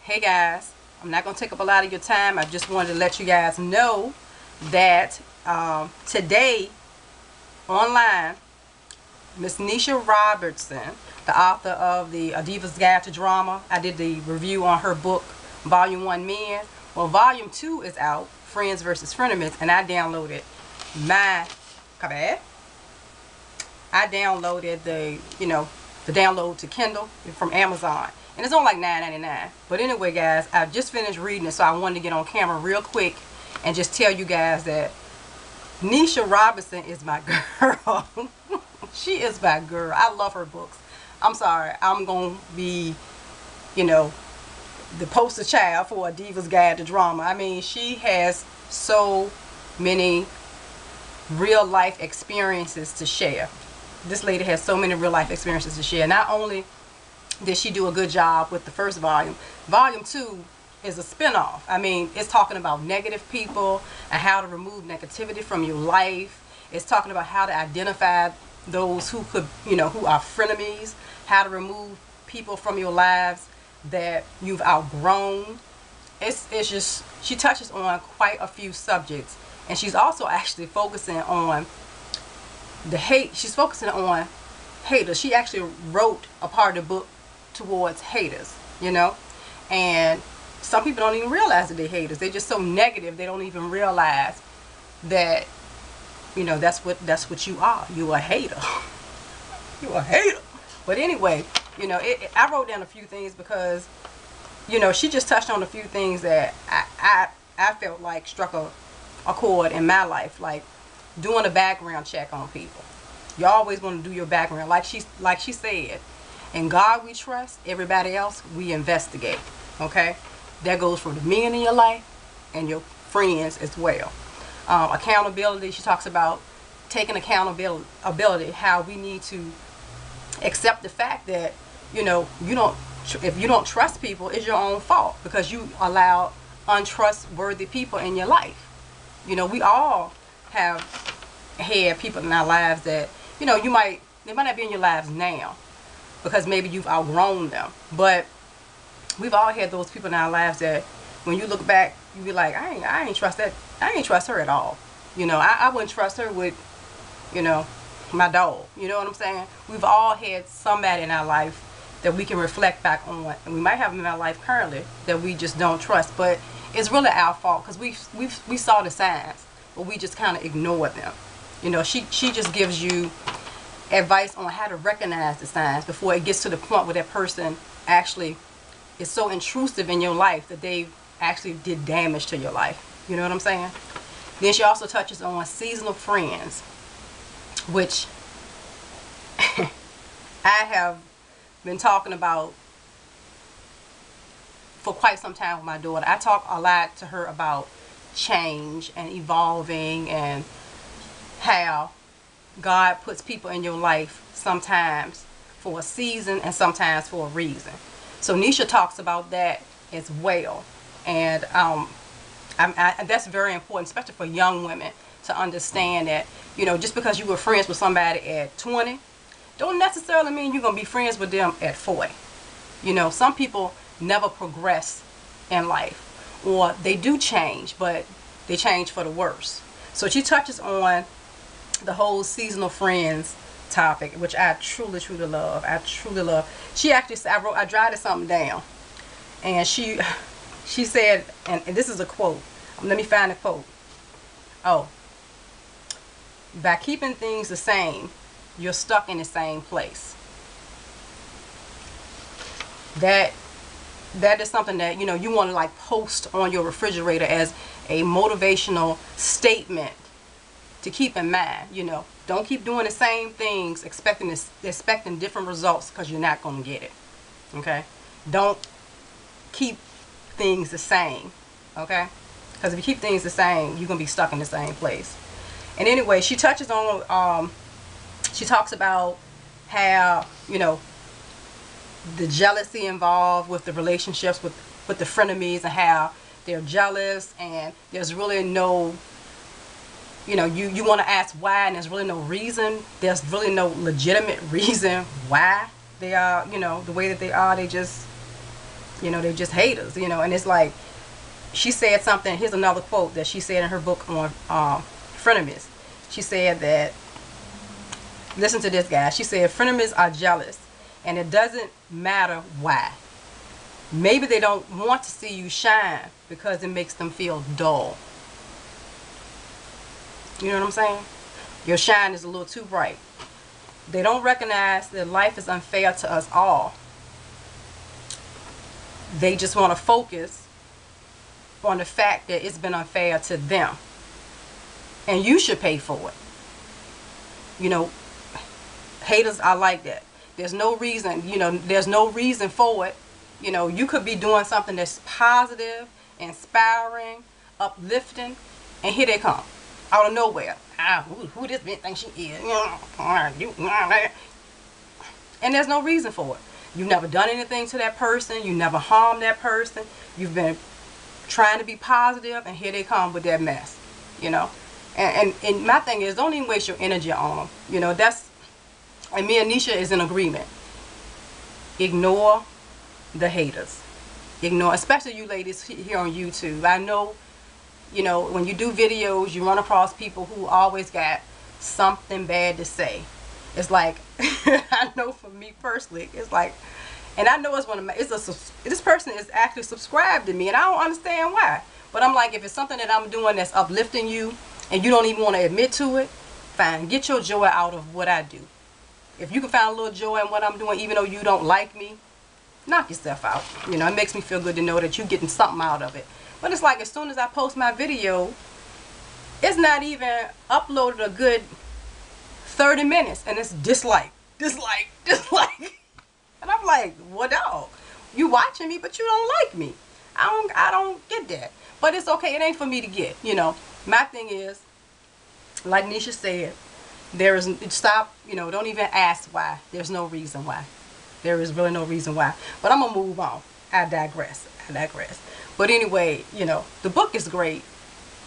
Hey guys, I'm not going to take up a lot of your time. I just wanted to let you guys know that today online, Miss Neisha Robertson, the author of the A Diva's Guide to Drama, I did the review on her book, Volume 1 Men. Well, Volume 2 is out, Friends versus Frienemies, and I downloaded the download to Kindle from Amazon. And it's only like $9.99. But anyway, guys, I just finished reading it, so I wanted to get on camera real quick and just tell you guys that Neisha Robertson is my girl. She is my girl. I love her books. I'm sorry. I'm going to be, the poster child for A Diva's Guide to Drama. I mean, she has so many real life experiences to share. This lady has so many real life experiences to share. Not only did she do a good job with the first volume, Volume 2 is a spinoff. I mean, it's talking about negative people and how to remove negativity from your life. It's talking about how to identify those who could, who are frenemies, how to remove people from your lives that you've outgrown. It's just, she touches on quite a few subjects, and she's also actually focusing on the hate. She's focusing on haters. She actually wrote a part of the book towards haters, and some people don't even realize that they're haters. They're just so negative they don't even realize that that's what you are. You a hater. You a hater. But anyway, I wrote down a few things because she just touched on a few things that I felt like struck a chord in my life, like doing a background check on people. You always want to do your background, like she said. In God we trust, everybody else we investigate. Okay, that goes for the men in your life and your friends as well. Accountability. She talks about taking accountability, how we need to accept the fact that if you don't trust people, it's your own fault because you allow untrustworthy people in your life. We all have had people in our lives that they might not be in your lives now because maybe you've outgrown them, but we've all had those people in our lives that when you look back, you be like, I ain't trust her at all. I wouldn't trust her with my dog. You know what I'm saying? We've all had somebody in our life that we can reflect back on, and we might have them in our life currently that we just don't trust, but it's really our fault because we saw the signs, but we just kind of ignored them. She just gives you advice on how to recognize the signs before it gets to the point where that person actually is so intrusive in your life that they actually did damage to your life. You know what I'm saying? Then she also touches on seasonal friends, which I have been talking about for quite some time with my daughter. I talk a lot to her about change and evolving and how God puts people in your life sometimes for a season and sometimes for a reason. So Neisha talks about that as well, and that's very important, especially for young women, to understand that just because you were friends with somebody at 20 don't necessarily mean you're gonna be friends with them at 40. Some people never progress in life, or they do change, but they change for the worse. So she touches on the whole seasonal friends topic, which I truly love. I truly love. She actually said, I jotted something down, and she said, and this is a quote. Let me find the quote. Oh, by keeping things the same, you're stuck in the same place. That is something that you want to like post on your refrigerator as a motivational statement to keep in mind. Don't keep doing the same things expecting different results, because you're not going to get it. Okay, don't keep things the same. Okay, because if you keep things the same, you're going to be stuck in the same place. And anyway, she touches on she talks about how the jealousy involved with the relationships with the frenemies, and how they're jealous, and there's really no you want to ask why, and there's really no reason. There's really no legitimate reason why they are the way that they are. They just You know, they're just haters, you know. And it's like, she said something, here's another quote that she said in her book on Frienemies. She said that, listen to this, guys. She said, frenemies are jealous, and it doesn't matter why. Maybe they don't want to see you shine because it makes them feel dull. You know what I'm saying? Your shine is a little too bright. They don't recognize that life is unfair to us all. They just want to focus on the fact that it's been unfair to them. And you should pay for it. You know, haters are like that. There's no reason, you know, there's no reason for it. You know, you could be doing something that's positive, inspiring, uplifting, and here they come out of nowhere. Who this bitch thinks she is? And there's no reason for it. You've never done anything to that person. You never harmed that person. You've been trying to be positive, and here they come with that mess. You know, and my thing is, don't even waste your energy on them. You know, that's, and me and Neisha is in agreement. Ignore the haters. Ignore, especially you ladies here on YouTube. I know, you know, when you do videos, you run across people who always got something bad to say. It's like, I know for me personally, it's like, and I know it's one of my, this person is actually subscribed to me, and I don't understand why. But I'm like, if it's something that I'm doing that's uplifting you, and you don't even want to admit to it, fine, get your joy out of what I do. If you can find a little joy in what I'm doing, even though you don't like me, knock yourself out. You know, it makes me feel good to know that you're getting something out of it. But it's like, as soon as I post my video, it's not even uploaded a good 30 minutes, and it's dislike, dislike, dislike. And I'm like, what, dog? You watching me, but you don't like me. I don't get that. But it's okay. It ain't for me to get. You know, my thing is, like Neisha said, there is, stop, you know, don't even ask why. There's no reason why. There is really no reason why. But I'm going to move on. I digress. But anyway, you know, the book is great.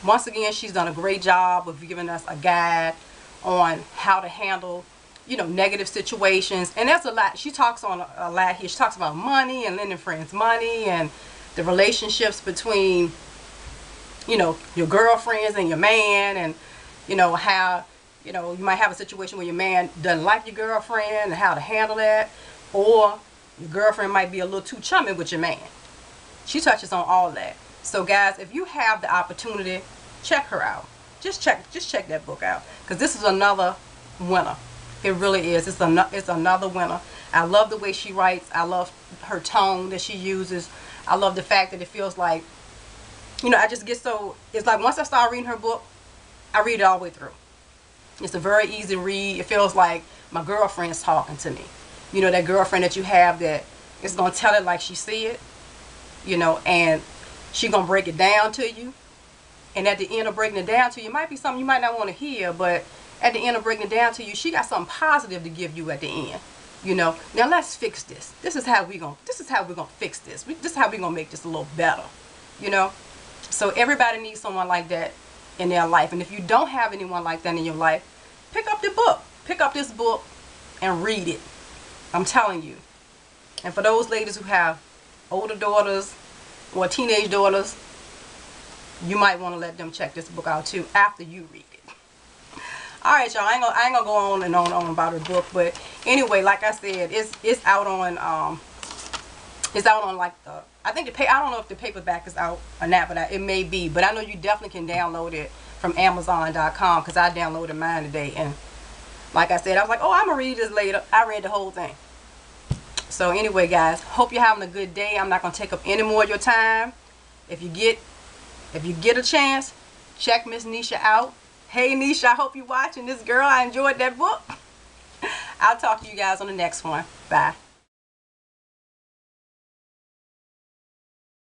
Once again, she's done a great job of giving us a guide on how to handle, you know, negative situations. And there's a lot. She talks on a lot here. She talks about money and lending friends money and the relationships between, you know, your girlfriends and your man, and, you know, how, you know, you might have a situation where your man doesn't like your girlfriend and how to handle that. Or your girlfriend might be a little too chummy with your man. She touches on all that. So guys, if you have the opportunity, check her out. Just check that book out, because this is another winner. It really is. It's another winner. I love the way she writes. I love her tone that she uses. I love the fact that it feels like, you know, I just get so, it's like once I start reading her book, I read it all the way through. It's a very easy read. It feels like my girlfriend's talking to me. You know, that girlfriend that you have that is going to tell it like she see it, you know, and she going to break it down to you. And at the end of breaking it down to you, it might be something you might not want to hear, but at the end of breaking it down to you, she got something positive to give you at the end. You know, now let's fix this. This is how we're going to fix this. This is how we're going to make this a little better. You know? So everybody needs someone like that in their life. And if you don't have anyone like that in your life, pick up the book. Pick up this book and read it. I'm telling you. And for those ladies who have older daughters or teenage daughters, you might want to let them check this book out too after you read it. Alright, y'all, I ain't gonna go on and on about her book, but anyway, like I said, it's out on like the, I think I don't know if the paperback is out or not, but it may be. But I know you definitely can download it from Amazon.com, because I downloaded mine today, and like I said, I was like, oh, I'm gonna read this later. I read the whole thing. So anyway, guys, hope you're having a good day. I'm not gonna take up any more of your time. If you get a chance, check Miss Neisha out. Hey Neisha, I hope you're watching this, girl. I enjoyed that book. I'll talk to you guys on the next one. Bye.